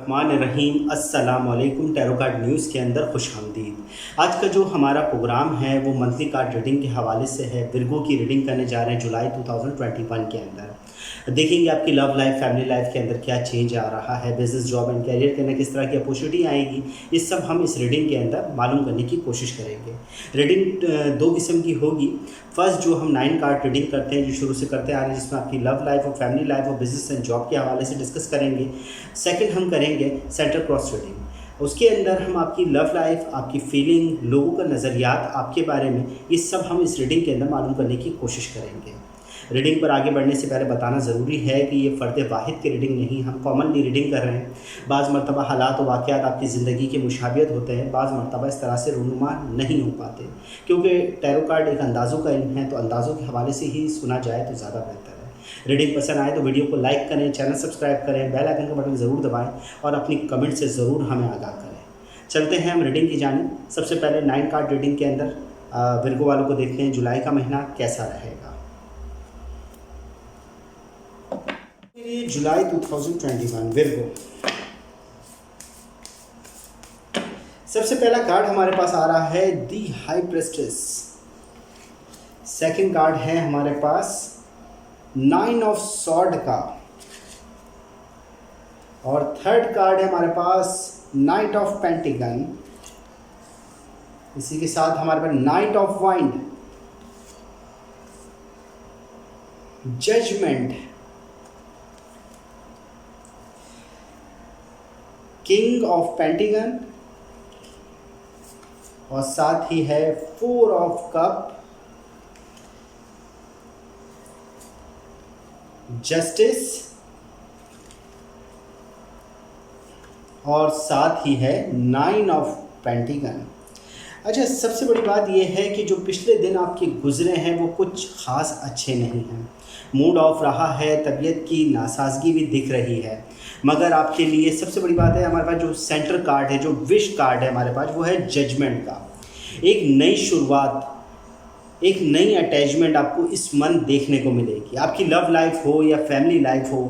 बिस्मिल्लाहिर्रहमानिर्रहीम। अस्सलाम वालेकुम। टैरो कार्ड न्यूज़ के अंदर खुशामदीद। आज का जो हमारा प्रोग्राम है वो मंथली कार्ड रीडिंग के हवाले से है। विर्गो की रीडिंग करने जा रहे हैं जुलाई 2021 के अंदर। देखेंगे आपकी लव लाइफ, फैमिली लाइफ के अंदर क्या चेंज आ रहा है, बिजनेस, जॉब एंड कैरियर के अंदर किस तरह की अपॉर्चुनिटी आएगी, ये सब हम इस रीडिंग के अंदर मालूम करने की कोशिश करेंगे। रीडिंग दो किस्म की होगी। फर्स्ट जो हम 9 कार्ड रीडिंग करते हैं, जो शुरू से करते आ रहे हैं, जिसमें आपकी लव लाइफ और फैमिली लाइफ और बिजनेस एंड जॉब के हवाले से डिस्कस करेंगे। सेकंड हम करेंगे सेंटर क्रॉस रीडिंग। उसके अंदर हम आपकी लव लाइफ, आपकी फीलिंग, लोगों का नज़रियात आपके बारे में, ये सब हम इस रीडिंग के अंदर मालूम करने की कोशिश करेंगे। रीडिंग पर आगे बढ़ने से पहले बताना ज़रूरी है कि ये फ़र्द वाहिद की रीडिंग नहीं, हम कॉमनली रीडिंग कर रहे हैं। बाज़ मरतबा हालात और वाक़यात आपकी ज़िंदगी के मुशाबियत होते हैं, बाज़ मरतबा इस तरह से रूनुमा नहीं हो पाते, क्योंकि टैरो कार्ड एक अंदाज़ों का इल्म है, तो अंदाज़ों के हवाले से ही सुना जाए तो ज़्यादा बेहतर है। रीडिंग पसंद आए तो वीडियो को लाइक करें, चैनल सब्सक्राइब करें, बेल आइकन का बटन ज़रूर दबाएँ और अपनी कमेंट से ज़रूर हमें आगाह करें। चलते हैं हम रीडिंग की जानिब। सबसे पहले 9 कार्ड रीडिंग के अंदर विर्गो वालों को देखते हैं जुलाई का महीना कैसा रहेगा। जुलाई 2021 विर्गो। सबसे पहला कार्ड हमारे पास आ रहा है दी हाई प्रेस्टेस। सेकंड कार्ड है हमारे पास 9 ऑफ सॉर्ड का, और थर्ड कार्ड है हमारे पास नाइट ऑफ पेंटिगन। इसी के साथ हमारे पास knight of wands, judgement, king of pentacles, और साथ ही है 4 ऑफ कप, जस्टिस, और साथ ही है 9 ऑफ पेंटिगन। अच्छा, सबसे बड़ी बात यह है कि जो पिछले दिन आपके गुजरे हैं वो कुछ ख़ास अच्छे नहीं हैं। मूड ऑफ रहा है, तबीयत की नासाजगी भी दिख रही है, मगर आपके लिए सबसे बड़ी बात है हमारे पास जो सेंटर कार्ड है, जो विश कार्ड है हमारे पास, वो है जजमेंट का। एक नई शुरुआत, एक नई अटैचमेंट आपको इस मंथ देखने को मिलेगी। आपकी लव लाइफ हो या फैमिली लाइफ हो,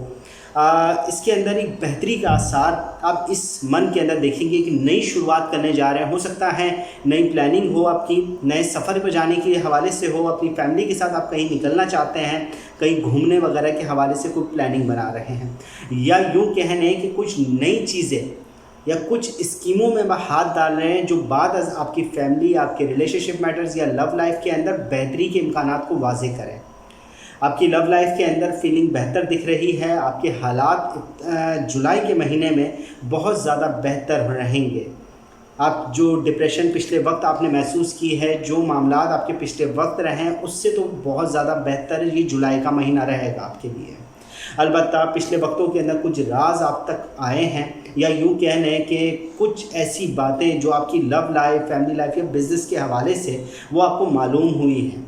इसके अंदर एक बेहतरी का आसार आप इस मन के अंदर देखेंगे कि नई शुरुआत करने जा रहे हैं। हो सकता है नई प्लानिंग हो, आपकी नए सफ़र पर जाने के हवाले से हो, अपनी फैमिली के साथ आप कहीं निकलना चाहते हैं, कहीं घूमने वगैरह के हवाले से कोई प्लानिंग बना रहे हैं, या यूँ कहने कि कुछ नई चीज़ें या कुछ स्कीमों में हाथ डाल रहे हैं जो बाद आपकी फैमिली, आपके रिलेशनशिप मैटर्स या लव लाइफ के अंदर बेहतरी के इम्कानात को वाज़े करें। आपकी लव लाइफ के अंदर फीलिंग बेहतर दिख रही है। आपके हालात जुलाई के महीने में बहुत ज़्यादा बेहतर रहेंगे। आप जो डिप्रेशन पिछले वक्त आपने महसूस की है, जो मामलात आपके पिछले वक्त रहे हैं, उससे तो बहुत ज़्यादा बेहतर ये जुलाई का महीना रहेगा आपके लिए। अलबत्ता पिछले वक्तों के अंदर कुछ राज आप तक आए हैं, या यूँ कह लें कि कुछ ऐसी बातें जो आपकी लव लाइफ, फैमिली लाइफ या बिज़नेस के हवाले से वो आपको मालूम हुई हैं।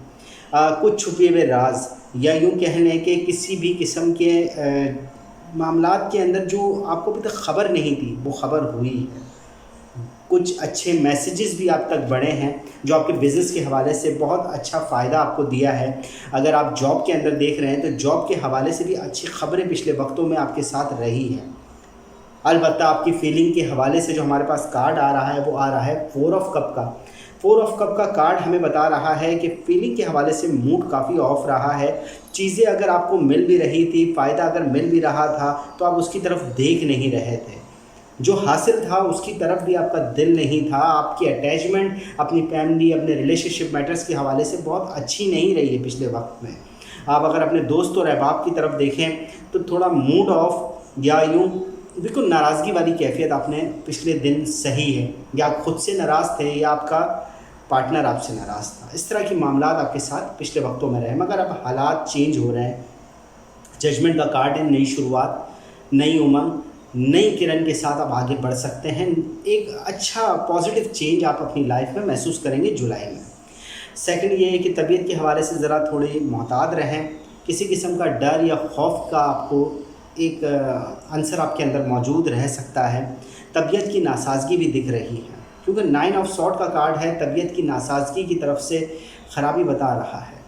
कुछ छुपे हुए राज, या यूँ कह लें कि किसी भी किस्म के मामलात के अंदर जो आपको अभी तक ख़बर नहीं थी, वो ख़बर हुई है। कुछ अच्छे मैसेजेस भी आप तक बढ़े हैं जो आपके बिज़नेस के हवाले से बहुत अच्छा फ़ायदा आपको दिया है। अगर आप जॉब के अंदर देख रहे हैं तो जॉब के हवाले से भी अच्छी खबरें पिछले वक्तों में आपके साथ रही हैं। अलबत्ता आपकी फीलिंग के हवाले से जो हमारे पास कार्ड आ रहा है वो आ रहा है 4 ऑफ कप का। 4 ऑफ कप का कार्ड हमें बता रहा है कि फीलिंग के हवाले से मूड काफ़ी ऑफ रहा है। चीज़ें अगर आपको मिल भी रही थी, फ़ायदा अगर मिल भी रहा था, तो आप उसकी तरफ देख नहीं रहे थे। जो हासिल था उसकी तरफ भी आपका दिल नहीं था। आपकी अटैचमेंट अपनी फैमिली, अपने रिलेशनशिप मैटर्स के हवाले से बहुत अच्छी नहीं रही है पिछले वक्त में। आप अगर अपने दोस्त और अहबाब की तरफ देखें तो थोड़ा मूड ऑफ, या यूँ बिल्कुल नाराज़गी वाली कैफियत आपने पिछले दिन सही है, या आप खुद से नाराज़ थे या आपका पार्टनर आपसे नाराज़ था। इस तरह की मामलात आपके साथ पिछले वक्तों में रहे, मगर अब हालात चेंज हो रहे हैं। जजमेंट का कार्ड है, नई शुरुआत, नई उमंग, नई किरण के साथ आप आगे बढ़ सकते हैं। एक अच्छा पॉजिटिव चेंज आप अपनी लाइफ में महसूस करेंगे जुलाई में। सेकंड ये है कि तबीयत के हवाले से ज़रा थोड़े मोहतात रहें। किसी किस्म का डर या खौफ का आपको एक अंसर आपके अंदर मौजूद रह सकता है। तबीयत की नासाजगी भी दिख रही है, क्योंकि 9 ऑफ सॉर्ड का कार्ड है, तबीयत की नासाजगी की तरफ से ख़राबी बता रहा है।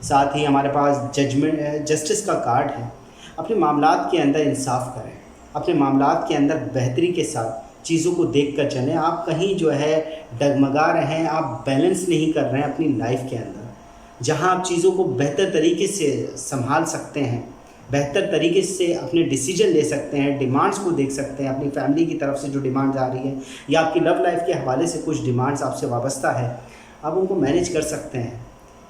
साथ ही हमारे पास जस्टिस का कार्ड है। अपने मामलात के अंदर इंसाफ करें, अपने मामलात के अंदर बेहतरी के साथ चीज़ों को देख कर चलें। आप कहीं जो है डगमगा रहे हैं, आप बैलेंस नहीं कर रहे हैं अपनी लाइफ के अंदर। जहां आप चीज़ों को बेहतर तरीके से संभाल सकते हैं, बेहतर तरीके से अपने डिसीजन ले सकते हैं, डिमांड्स को देख सकते हैं, अपनी फैमिली की तरफ से जो डिमांड्स आ रही है या आपकी लव लाइफ के हवाले से कुछ डिमांड्स आपसे वाबस्ता है, आप उनको मैनेज कर सकते हैं।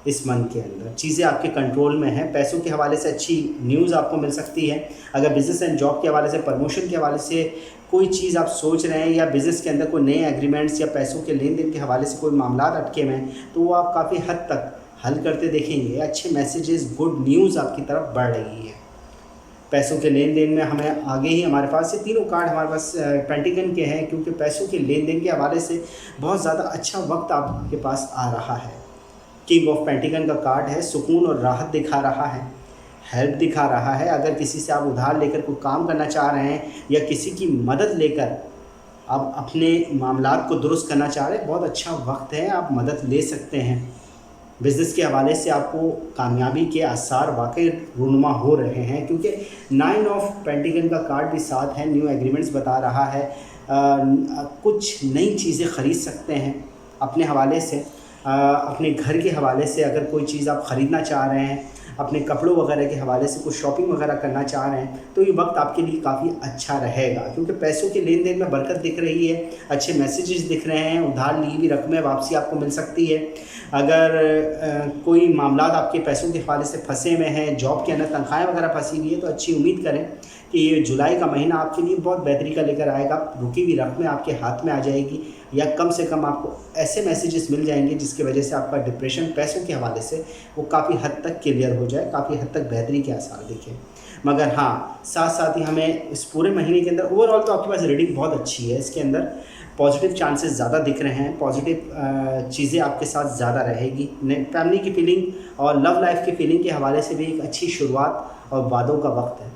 इस मंथ के अंदर चीज़ें आपके कंट्रोल में हैं। पैसों के हवाले से अच्छी न्यूज़ आपको मिल सकती है। अगर बिज़नेस एंड जॉब के हवाले से, प्रमोशन के हवाले से कोई चीज़ आप सोच रहे हैं या बिज़नेस के अंदर कोई नए एग्रीमेंट्स या पैसों के लेन देन के हवाले से कोई मामला अटके हुए हैं, तो वो आप काफ़ी हद तक हल करते देखेंगे। अच्छे मैसेजेस, गुड न्यूज़ आपकी तरफ बढ़ रही है। पैसों के लेन देन में हमें आगे ही हमारे पास ये तीनों कार्ड हमारे पास पेंटिकन के हैं, क्योंकि पैसों के लेन देन के हवाले से बहुत ज़्यादा अच्छा वक्त आपके पास आ रहा है। किंग ऑफ पेंटिकन का कार्ड है, सुकून और राहत दिखा रहा है, हेल्प दिखा रहा है। अगर किसी से आप उधार लेकर कोई काम करना चाह रहे हैं या किसी की मदद लेकर आप अपने मामलात को दुरुस्त करना चाह रहे हैं, बहुत अच्छा वक्त है, आप मदद ले सकते हैं। बिज़नेस के हवाले से आपको कामयाबी के आसार वाकई रूनुमा हो रहे हैं, क्योंकि 9 ऑफ पेंटिकन का कार्ड भी साथ है। न्यू एग्रीमेंट्स बता रहा है, कुछ नई चीज़ें ख़रीद सकते हैं अपने हवाले से। अपने घर के हवाले से अगर कोई चीज़ आप ख़रीदना चाह रहे हैं, अपने कपड़ों वगैरह के हवाले से कुछ शॉपिंग वगैरह करना चाह रहे हैं, तो ये वक्त आपके लिए काफ़ी अच्छा रहेगा, क्योंकि पैसों के लेन देन में बरकत दिख रही है, अच्छे मैसेजेस दिख रहे हैं, उधार ली हुई रकमें वापसी आपको मिल सकती है। अगर कोई मामलात आपके पैसों के हवाले से फंसे में हैं, जॉब के अंदर तनख्वाहें वगैरह फंसी हुई है, तो अच्छी उम्मीद करें कि ये जुलाई का महीना आपके लिए बहुत बेहतरी का लेकर आएगा। रुकी हुई रकमें आपके हाथ में आ जाएगी, या कम से कम आपको ऐसे मैसेजेस मिल जाएंगे जिसकी वजह से आपका डिप्रेशन पैसों के हवाले से वो काफ़ी हद तक क्लियर हो जाए, काफ़ी हद तक बेहतरी के आसार दिखें। मगर हाँ, साथ साथ ही हमें इस पूरे महीने के अंदर ओवरऑल तो आपके पास रीडिंग बहुत अच्छी है। इसके अंदर पॉजिटिव चांसेस ज़्यादा दिख रहे हैं, पॉजिटिव चीज़ें आपके साथ ज़्यादा रहेगी। फैमिली की फीलिंग और लव लाइफ की फीलिंग के हवाले से भी एक अच्छी शुरुआत और वादों का वक्त है।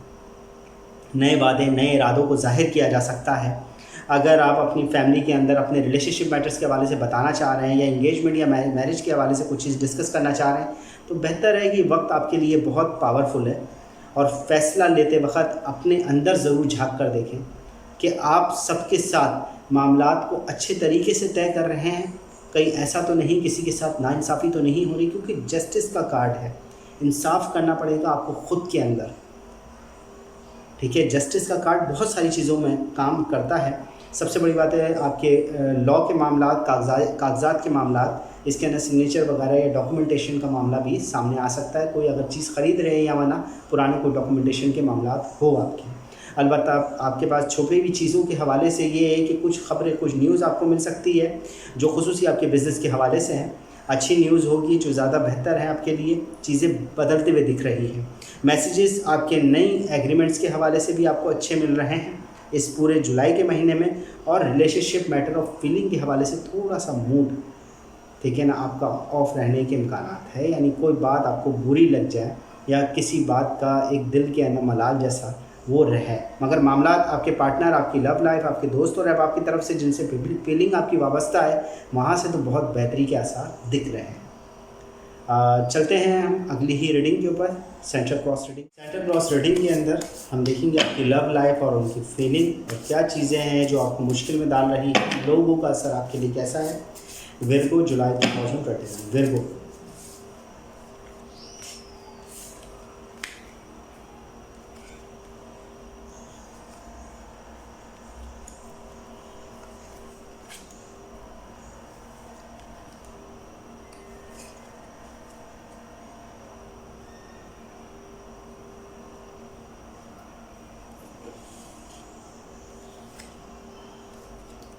नए वादे, नए इरादों को जाहिर किया जा सकता है। अगर आप अपनी फैमिली के अंदर अपने रिलेशनशिप मैटर्स के हवाले से बताना चाह रहे हैं या एंगेजमेंट या मैरिज के हवाले से कुछ चीज़ डिस्कस करना चाह रहे हैं, तो बेहतर है कि वक्त आपके लिए बहुत पावरफुल है। और फ़ैसला लेते वक्त अपने अंदर ज़रूर झांक कर देखें कि आप सबके साथ मामलात को अच्छे तरीके से तय कर रहे हैं। कहीं ऐसा तो नहीं किसी के साथ नाइंसाफ़ी तो नहीं हो रही, क्योंकि जस्टिस का कार्ड है। इंसाफ करना पड़ेगा आपको खुद के अंदर, ठीक है। जस्टिस का कार्ड बहुत सारी चीज़ों में काम करता है। सबसे बड़ी बात है आपके लॉ के मामलात, कागजात के मामलात, इसके अंदर सिग्नेचर वगैरह या डॉक्यूमेंटेशन का मामला भी सामने आ सकता है। कोई अगर चीज़ ख़रीद रहे हैं या वरना पुराने कोई डॉक्यूमेंटेशन के मामलात हो आपके। अलबत्ता आपके पास छुपी हुई चीज़ों के हवाले से ये है कि कुछ ख़बरें, कुछ न्यूज़ आपको मिल सकती है जो खुसूसी आपके बिज़नेस के हवाले से हैं। अच्छी न्यूज़ होगी जो ज़्यादा बेहतर है आपके लिए, चीज़ें बदलते हुए दिख रही हैं। मैसेजेस आपके नई एग्रीमेंट्स के हवाले से भी आपको अच्छे मिल रहे हैं इस पूरे जुलाई के महीने में। और रिलेशनशिप मैटर ऑफ फीलिंग के हवाले से थोड़ा सा मूड, ठीक है ना, आपका ऑफ रहने के इम्कान है। यानी कोई बात आपको बुरी लग जाए या किसी बात का एक दिल के अंदर मलाल जैसा वो रहे। मगर मामला आपके पार्टनर, आपकी लव लाइफ, आपके दोस्त और आपकी तरफ से जिनसे फीलिंग आपकी वाबस्ता है, वहाँ से तो बहुत बेहतरी के आसार दिख रहे हैं। चलते हैं हम अगली ही रीडिंग के ऊपर, centre cross reading. Centre cross reading के अंदर हम देखेंगे आपकी लव लाइफ और उनकी फीलिंग और क्या चीज़ें हैं जो आपको मुश्किल में डाल रही हैं। लोगों का असर आपके लिए कैसा है। Virgo, July 2021। Virgo,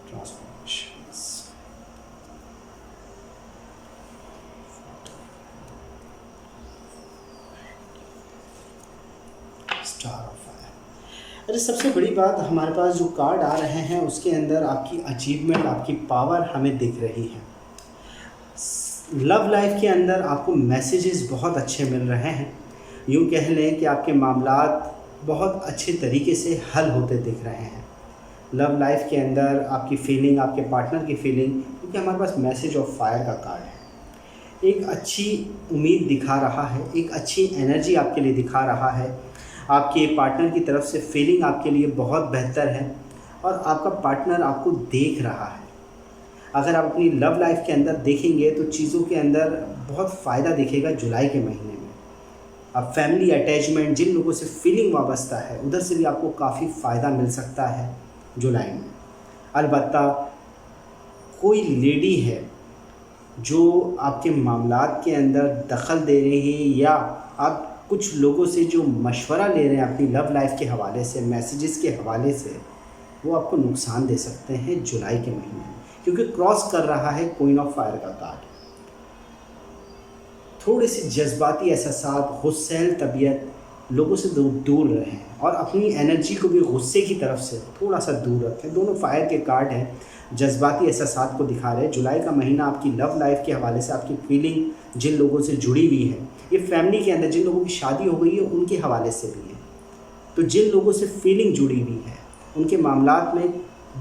transformations, star of fire. अरे सबसे बड़ी बात, हमारे पास जो कार्ड आ रहे हैं उसके अंदर आपकी अचीवमेंट, आपकी पावर हमें दिख रही है। लव लाइफ के अंदर आपको मैसेजेस बहुत अच्छे मिल रहे हैं। यूँ कह लें कि आपके मामलात बहुत अच्छे तरीके से हल होते दिख रहे हैं। लव लाइफ के अंदर आपकी फीलिंग, आपके पार्टनर की फीलिंग, क्योंकि हमारे पास मैसेज ऑफ फायर का कार्ड है, एक अच्छी उम्मीद दिखा रहा है, एक अच्छी एनर्जी आपके लिए दिखा रहा है। आपके पार्टनर की तरफ से फीलिंग आपके लिए बहुत बेहतर है और आपका पार्टनर आपको देख रहा है। अगर आप अपनी लव लाइफ के अंदर देखेंगे तो चीज़ों के अंदर बहुत फ़ायदा दिखेगा जुलाई के महीने में। अब फैमिली अटैचमेंट, जिन लोगों से फीलिंग वाबस्ता है, उधर से भी आपको काफ़ी फ़ायदा मिल सकता है जुलाई में। अलबत्ता कोई लेडी है जो आपके मामलात के अंदर दखल दे रही है या आप कुछ लोगों से जो मशवरा ले रहे हैं अपनी लव लाइफ के हवाले से, मैसेजेस के हवाले से, वो आपको नुकसान दे सकते हैं जुलाई के महीने में, क्योंकि क्रॉस कर रहा है क्वीन ऑफ फायर का कार्ड। थोड़े से जज्बाती एहसासात, गुस्सैल तबीयत, लोगों से दूर रहें और अपनी एनर्जी को भी गुस्से की तरफ से थोड़ा सा दूर रखें। दोनों फायर के कार्ड हैं, जज्बाती एहसासात को दिखा रहे हैं। जुलाई का महीना आपकी लव लाइफ के हवाले से, आपकी फीलिंग जिन लोगों से जुड़ी हुई है, ये फैमिली के अंदर जिन लोगों की शादी हो गई है उनके हवाले से भी है। तो जिन लोगों से फीलिंग जुड़ी हुई है उनके मामलात में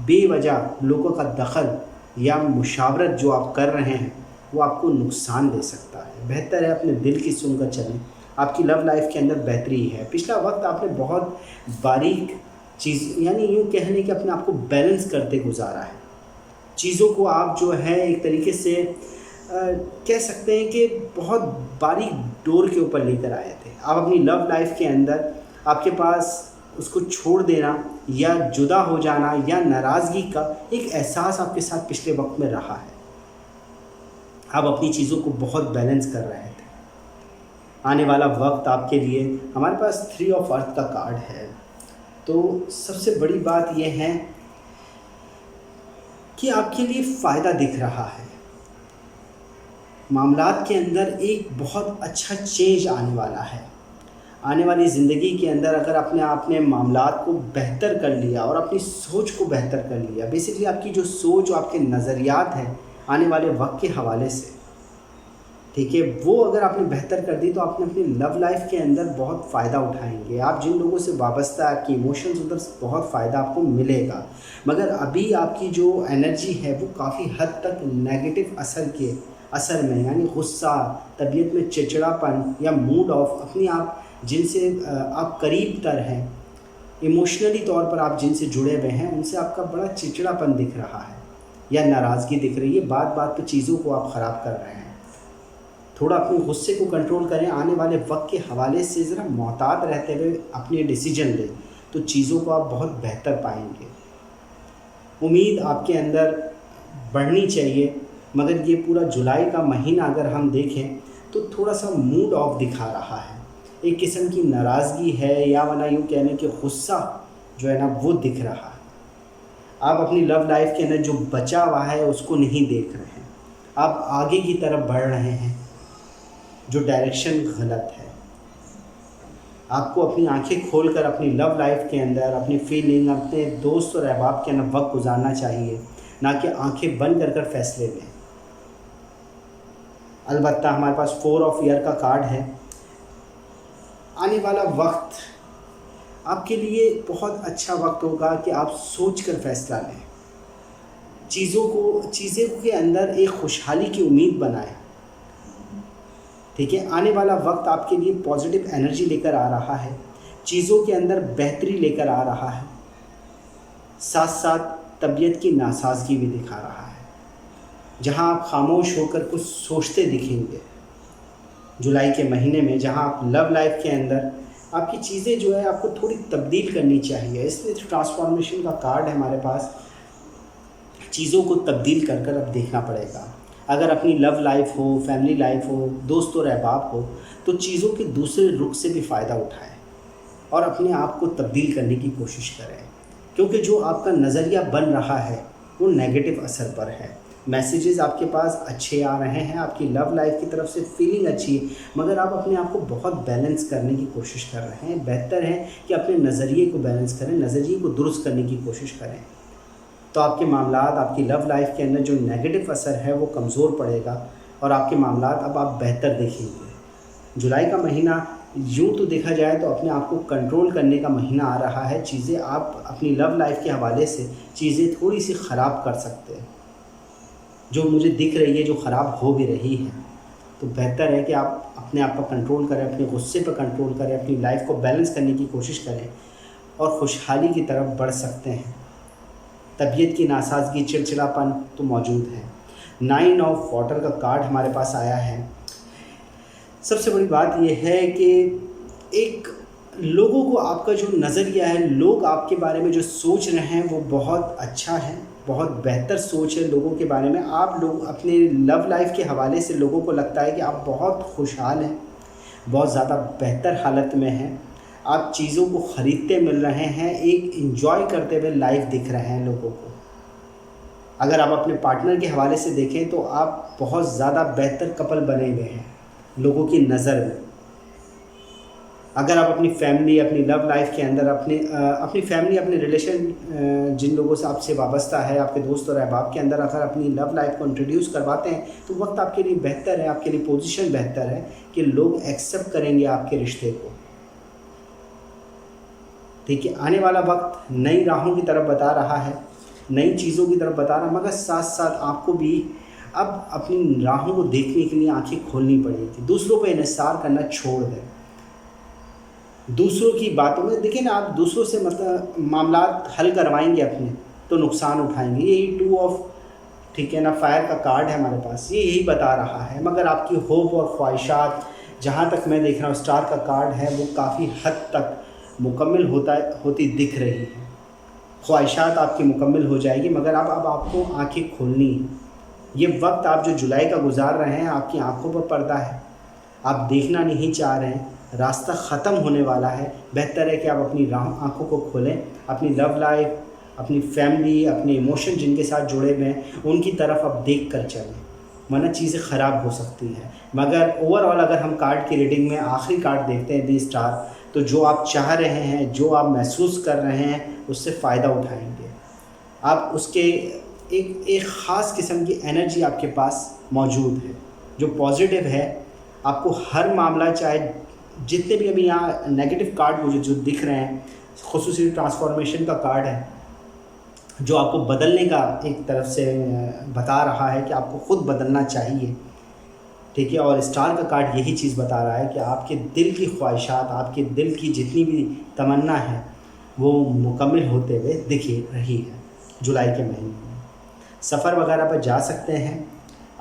बेवजह लोगों का दखल या मुशावरत जो आप कर रहे हैं वो आपको नुकसान दे सकता है। बेहतर है अपने दिल की सुनकर चलें। आपकी लव लाइफ के अंदर बेहतरी है। पिछला वक्त आपने बहुत बारीक चीज़, यानी यूँ कहने कि अपने आप को बैलेंस करते गुजारा है। चीज़ों को आप जो है एक तरीके से कह सकते हैं कि बहुत बारीक डोर के ऊपर लेकर आए थे। आप अपनी लव लाइफ के अंदर आपके पास उसको छोड़ देना या जुदा हो जाना या नाराज़गी का एक एहसास आपके साथ पिछले वक्त में रहा है। आप अपनी चीज़ों को बहुत बैलेंस कर रहे थे। आने वाला वक्त आपके लिए, हमारे पास 3 ऑफ अर्थ का कार्ड है। तो सबसे बड़ी बात यह है कि आपके लिए फ़ायदा दिख रहा है। मामलात के अंदर एक बहुत अच्छा चेंज आने वाला है। आने वाली ज़िंदगी के अंदर अगर आपने मामलात को बेहतर कर लिया और अपनी सोच को बेहतर कर लिया, बेसिकली आपकी जो सोच और आपके नज़रियात हैं आने वाले वक्त के हवाले से, ठीक है, वो अगर आपने बेहतर कर दी तो आपने अपनी लव लाइफ के अंदर बहुत फ़ायदा उठाएंगे। आप जिन लोगों से वाबस्ता है, आपकी इमोशंस, उधर बहुत फ़ायदा आपको मिलेगा। मगर अभी आपकी जो एनर्जी है वो काफ़ी हद तक नेगेटिव असर में, यानी गुस्सा, तबीयत में चिड़चिड़ापन या मूड ऑफ, अपनी आप जिनसे आप करीब तर हैं, इमोशनली तौर पर आप जिनसे जुड़े हुए हैं, उनसे आपका बड़ा चिड़चिड़ापन दिख रहा है या नाराज़गी दिख रही है। बात बात पे चीज़ों को आप ख़राब कर रहे हैं। थोड़ा अपने गुस्से को कंट्रोल करें। आने वाले वक्त के हवाले से ज़रा मोहतात रहते हुए अपने डिसीजन लें तो चीज़ों को आप बहुत बेहतर पाएंगे। उम्मीद आपके अंदर बढ़नी चाहिए, मगर ये पूरा जुलाई का महीना अगर हम देखें तो थोड़ा सा मूड ऑफ दिखा रहा है। एक किस्म की नाराज़गी है या वरना यूँ कहने कि गुस्सा जो है ना वो दिख रहा है। आप अपनी लव लाइफ के अंदर जो बचा हुआ है उसको नहीं देख रहे हैं। आप आगे की तरफ बढ़ रहे हैं, जो डायरेक्शन गलत है। आपको अपनी आंखें खोलकर अपनी लव लाइफ के अंदर, अपनी फीलिंग, अपने दोस्त और अहबाब के अंदर वक्त गुजारना चाहिए, ना कि आंखें बंद कर फैसले लें। अलबत्ता हमारे पास 4 ऑफ ईयर का कार्ड है। आने वाला वक्त आपके लिए बहुत अच्छा वक्त होगा कि आप सोचकर फैसला लें। चीज़ों के अंदर एक खुशहाली की उम्मीद बनाएं। ठीक है, आने वाला वक्त आपके लिए पॉजिटिव एनर्जी लेकर आ रहा है, चीज़ों के अंदर बेहतरी लेकर आ रहा है, साथ साथ तबीयत की नासाजगी भी दिखा रहा है। जहां आप खामोश होकर कुछ सोचते दिखेंगे जुलाई के महीने में, जहां आप लव लाइफ के अंदर आपकी चीज़ें जो है आपको थोड़ी तब्दील करनी चाहिए। इसलिए ट्रांसफॉर्मेशन का कार्ड है हमारे पास। चीज़ों को तब्दील कर अब देखना पड़ेगा। अगर अपनी लव लाइफ हो, फैमिली लाइफ हो, दोस्त और अहबाब हो, तो चीज़ों के दूसरे रुख से भी फ़ायदा उठाएं और अपने आप को तब्दील करने की कोशिश करें, क्योंकि जो आपका नज़रिया बन रहा है वो नेगेटिव असर पर है। मैसेजेस आपके पास अच्छे आ रहे हैं, आपकी लव लाइफ की तरफ से फीलिंग अच्छी है, मगर आप अपने आप को बहुत बैलेंस करने की कोशिश कर रहे हैं। बेहतर है कि अपने नज़रिए को बैलेंस करें, नज़रिए को दुरुस्त करने की कोशिश करें, तो आपके मामलात, आपकी लव लाइफ के अंदर जो नेगेटिव असर है वो कमज़ोर पड़ेगा और आपके मामलात अब आप बेहतर देखेंगे। जुलाई का महीना यूँ तो देखा जाए तो अपने आप को कंट्रोल करने का महीना आ रहा है। चीज़ें आप अपनी लव लाइफ के हवाले से चीज़ें थोड़ी सी ख़राब कर सकते हैं, जो मुझे दिख रही है, जो ख़राब हो भी रही है। तो बेहतर है कि आप अपने आप पर कंट्रोल करें, अपने गुस्से पर कंट्रोल करें, अपनी लाइफ को बैलेंस करने की कोशिश करें और खुशहाली की तरफ बढ़ सकते हैं। तबीयत की नासाजगी, चिड़चिड़ापन तो मौजूद है। 9 ऑफ वाटर का कार्ड हमारे पास आया है। सबसे बड़ी बात यह है कि एक लोगों को आपका जो नज़रिया है, लोग आपके बारे में जो सोच रहे हैं वो बहुत अच्छा है, बहुत बेहतर सोच है लोगों के बारे में। आप लोग अपने लव लाइफ के हवाले से लोगों को लगता है कि आप बहुत खुशहाल हैं, बहुत ज़्यादा बेहतर हालत में हैं, आप चीज़ों को ख़रीदते मिल रहे हैं, एक एंजॉय करते हुए लाइफ दिख रहे हैं लोगों को। अगर आप अपने पार्टनर के हवाले से देखें तो आप बहुत ज़्यादा बेहतर कपल बने हुए हैं लोगों की नज़र में। अगर आप अपनी फैमिली, अपनी लव लाइफ के अंदर अपनी फैमिली, अपने रिलेशन जिन लोगों से आपसे वाबस्ता है, आपके दोस्त और अहबाब के अंदर अगर अपनी लव लाइफ को इंट्रोड्यूस करवाते हैं तो वक्त आपके लिए बेहतर है, आपके लिए पोजीशन बेहतर है कि लोग एक्सेप्ट करेंगे आपके रिश्ते को। ठीक है, आने वाला वक्त नई राहों की तरफ बता रहा है, नई चीज़ों की तरफ बता रहा है, मगर साथ साथ आपको भी अब अपनी राहों को देखने के लिए आंखें खोलनी पड़ेगी। दूसरों पर इन्हिसार करना छोड़ दें। दूसरों की बातों में देखिए ना, आप दूसरों से मतलब मामलात हल करवाएंगे अपने तो नुकसान उठाएंगे। यही 2 ऑफ, ठीक है ना, फायर का कार्ड है हमारे पास, ये यही बता रहा है। मगर आपकी होप और ख्वाहिशात, जहाँ तक मैं देख रहा हूँ स्टार का कार्ड है, वो काफ़ी हद तक मुकम्मल होती दिख रही है। ख्वाहिशात आपकी मुकम्मल हो जाएगी, मगर अब आपको आंखें खोलनी है। ये वक्त आप जो जुलाई का गुजार रहे हैं, आपकी आंखों पर पर्दा है, आप देखना नहीं चाह रहे हैं, रास्ता ख़त्म होने वाला है। बेहतर है कि आप अपनी आंखों को खोलें, अपनी लव लाइफ, अपनी फैमिली, अपने इमोशन जिनके साथ जुड़े हुए हैं उनकी तरफ आप देख कर चलें, वरना चीज़ें ख़राब हो सकती हैं। मगर ओवरऑल अगर हम कार्ड की रीडिंग में आखिरी कार्ड देखते हैं दी स्टार, तो जो आप चाह रहे हैं, जो आप महसूस कर रहे हैं, उससे फ़ायदा उठाएंगे आप। उसके एक ख़ास किस्म की एनर्जी आपके पास मौजूद है जो पॉजिटिव है। आपको हर मामला, चाहे जितने भी अभी यहाँ नेगेटिव कार्ड मुझे जो दिख रहे हैं, खुसूसी ट्रांसफॉर्मेशन का कार्ड है जो आपको बदलने का एक तरफ से बता रहा है कि आपको ख़ुद बदलना चाहिए। ठीक है, और स्टार का कार्ड यही चीज़ बता रहा है कि आपके दिल की ख्वाहिशात, आपके दिल की जितनी भी तमन्ना है वो मुकम्मल होते हुए दिख रही है जुलाई के महीने में। सफ़र वगैरह पर जा सकते हैं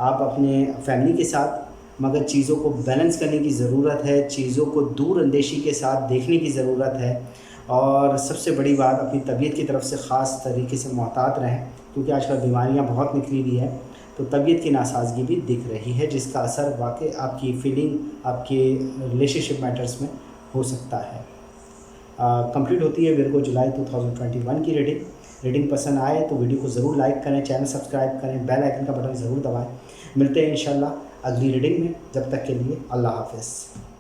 आप अपने फैमिली के साथ, मगर चीज़ों को बैलेंस करने की ज़रूरत है, चीज़ों को दूर अंदेशी के साथ देखने की ज़रूरत है। और सबसे बड़ी बात, अपनी तबीयत की तरफ से ख़ास तरीके से मोहतात रहें, क्योंकि आजकल बीमारियां बहुत निकली हुई है, तो तबीयत की नासाजगी भी दिख रही है, जिसका असर वाकई आपकी फीलिंग, आपके रिलेशनशिप मैटर्स में हो सकता है। कंप्लीट होती है विर्गो जुलाई 2021 की रीडिंग पसंद आए तो वीडियो को ज़रूर लाइक करें, चैनल सब्सक्राइब करें, बेल आइकन का बटन ज़रूर दबाएं। मिलते हैं इंशाल्लाह अगली रीडिंग में, जब तक के लिए अल्लाह हाफ़िज़।